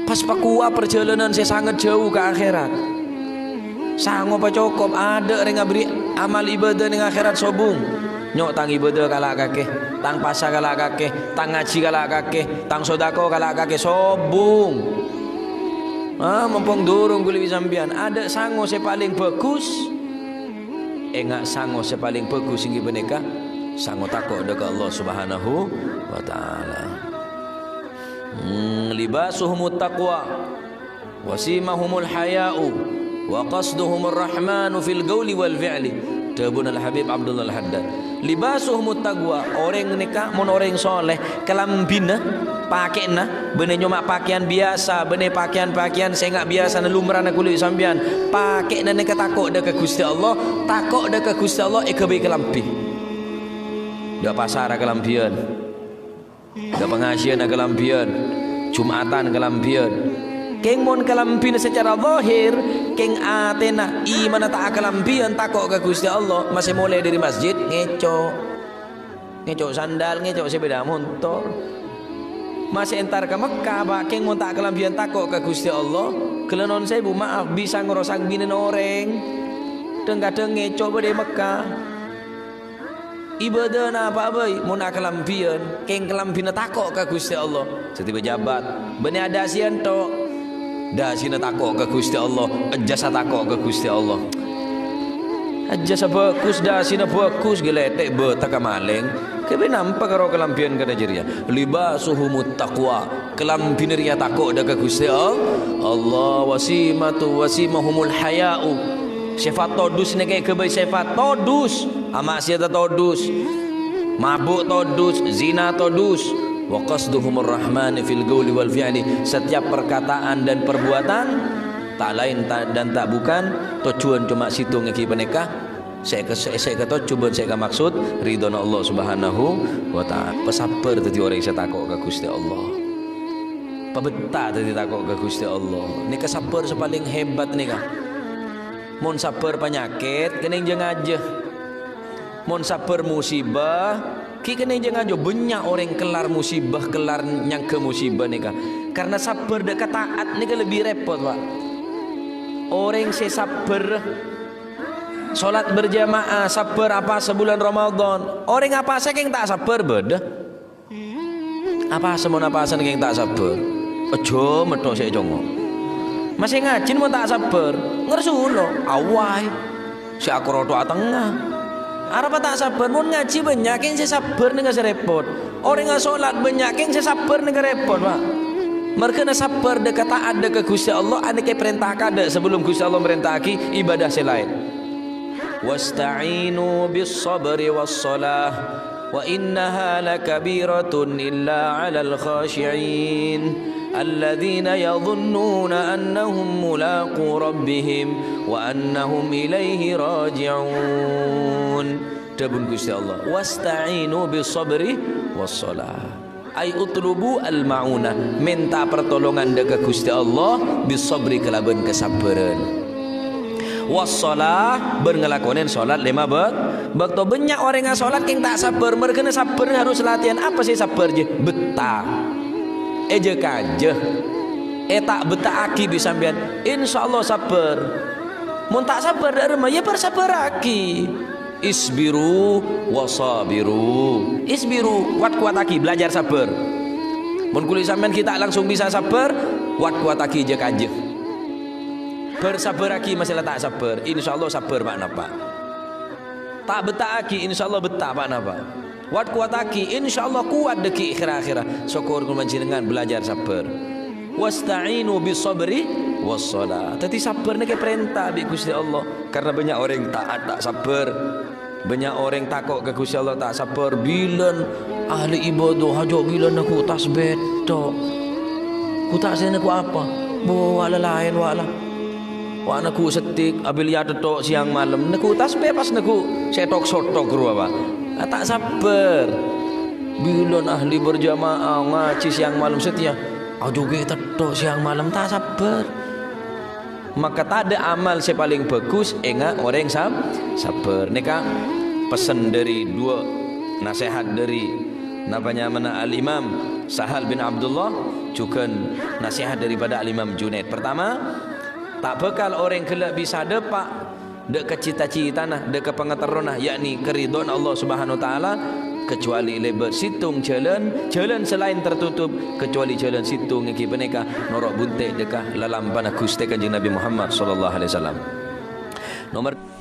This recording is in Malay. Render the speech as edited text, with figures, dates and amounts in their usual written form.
Pas pakua perjalanan saya sangat jauh ke akhirat. Sanggup apa cukup ada orang beri amal ibadah ning akhirat sobung. Nyok tang ibadah kalak kakek, tang pasar kalak kakek, tang ngaji kalak kakek, tang sodako kalak kakek sobung. Mumpung durung kulit sambian ada sango saya paling bagus. Enggak sango saya paling bagus singgi beneka sango takut dekat Allah Subhanahu wa taala. Libasuhumut taqwa wasimahumul haya'u wa qasduhumur rahmanu fil qawli wal fi'li. Tabun al-Habib Abdullah al-Haddad. Libasuhumut taqwa, orang nikah mun orang soleh kelambina pakainya bener cuma pakaian biasa, bener pakaian-pakaian saya enggak biasa lumrana kulit sambian. Pakainya nikah takut dekat Gusti Allah, takut dekat Gusti Allah ekabe kelampi. Da pasar kelampian. Da pengajian kelampian. Jumatan kelampian. Keng mon kalampin secara zahir, keng atena iman tak kalampian takok ke Gusti Allah, masih mulai dari masjid ngecok sandal, ngecok sepeda motor. Masih entar ke Mekah, pak keng mon tak kalampian takok ke Gusti Allah, kelenon saya bu maaf bisa ngerosak binin orang, dan kadang ngecok pada Mekah. Ibadah na apa boy, mun kalampian, keng kalampian takok ke Gusti Allah, setiap jabat, benih ada asian tok. Dah sini takut ke Gusti Allah, jasa takut ke Gusti Allah. Jasa bagus dah sini bagus geletek betaka maling. Kebe nampak karo kelampian kada jeria. Libasuhumut taqwa, kelampian ria takut dah ke Gusti Allah. Wasimahumul haya'u. Sifat todus ni kayak kebe sifat todus. Maksiat todus. Mabuk todus, zina todus. Wa qasduhumur rahmani fil qawli wal fi'li. Setiap perkataan dan perbuatan tak lain dan tak bukan tujuan cuma situ ngeki penekah saya kata coba saya maksud ridhona Allah Subhanahu wa taala. Pesabar tadi orang saya takut ke Gusti Allah. Pebeta tadi takut ke Gusti Allah. Ni kesabar paling hebat ni kah. Mun sabar penyakit kening jeung aja. Mun sabar musibah ki kena jangan aja banyak orang kelar musibah kelar nyangka musibah nih kah karena sabar dekat taat nih lebih repot pak. Orang saya sabar solat berjamaah sabar apa sebulan Ramadan, orang apa saya yang tak sabar beda apa semua apa saya yang tak sabar ojo metok saya jongo masih ngajin mau tak sabar ngersuno awai si aku roto tengah. Arapa tak sabar, mun ngaji banyak yang saya sabar nih saya repot. Orang yang sholat banyak yang saya sabar nih repot pak. Mereka nak sabar dekat taat dekat Gusti Allah, ane ke perintah kada sebelum Gusti Allah merintahki ibadah selain. Wasta'inu bis sabri was salah, wa innaha lakabiratun illa 'alal khashi'in. الذين يظنون أنهم ملاقو ربهم وأنهم إليه راجعون. Tabun Gusti Allah. Wasta'inu bis-sabri was-shalah. Ay utlubu al-ma'unah. Minta pertolongan dekat Gusti Allah bis-sabri kelaban kesabaran. Was-shalah berngelakonin salat 5 waktu. Banyak orang yang salat yang tak sabar, mereka sabar harus latihan. Apa sih sabar je? Betah. Eja kaje tak betah aki bisa bian insyaallah sabar mun tak sabar dari rumah ya bersabar aki isbiru wasabiru isbiru kuat aki belajar sabar mun kulit sampean kita langsung bisa sabar kuat aki je kaje bersabar aki masalah tak sabar insyaallah sabar pak napa tak betah aki insyaallah betah pak napa Wat kuat aki, insyaallah kuat deki akhir-akhirah. Syukur kulo panjenengan belajar sabar. Wasta'inu bis-sabri was-shalah. Tadi sabar nek perintah bi Gusti Allah. Karena banyak orang taat tak sabar. Banyak orang takut ke Gusti Allah tak sabar. Bilan ahli ibadah hajo bilan aku tasbih tok. Ku tak sen aku apa? Wala lain wala. Wa aku setik abil ya tok siang malam. Neku tasbih pas neku setok-sotok ru apa. Tak sabar. Bilan ahli berjamaah ngaji siang malam setia. Aduh tetok siang malam tak sabar. Maka tak ada amal yang paling bagus enggak orang sabar. Neka pesan dari dua nasihat dari namanya mana al-Imam Sahal bin Abdullah cukan nasihat daripada Imam Junaid. Pertama, tak bekal orang kelak bisa depak dek cita-cita nah, dek pengetahuan yakni keridhaan Allah Subhanahu wa taala, kecuali lebar situng jalan selain tertutup, kecuali jalan situng yang kita norok buntik dekah lalam panah Gusti Kanjeng Nabi Muhammad sallallahu alaihi wasallam. Nomor